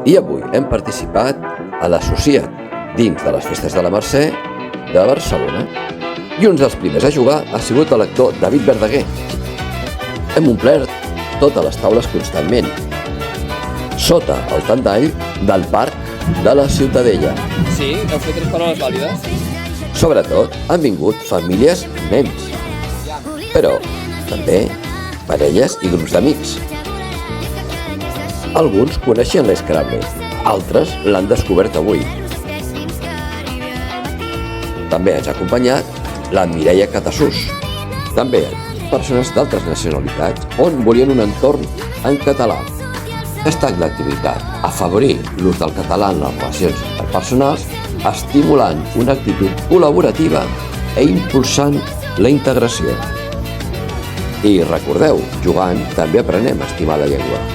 I avui hem participat a l'Associat dins de les Festes de la Mercè de Barcelona. I un dels primers a jugar ha sigut l'actor David Verdaguer. Hem omplert totes les taules constantment, sota el tantall del Parc de la Ciutadella. Sí, heu fet 3 paraules vàlides. Sobretot han vingut famílies i nens, però també parelles i grups d'amics. Alguns coneixien l'Scrabble, altres l'han descobert avui. També ens ha acompanyat la Mireia Catassús, també persones d'altres nacionalitats on volien un entorn en català. Ha estat l'activitat afavorir l'ús del català en les relacions interpersonals, estimulant una actitud col·laborativa i impulsant la integració. I recordeu, jugant també aprenem a estimar la llengua.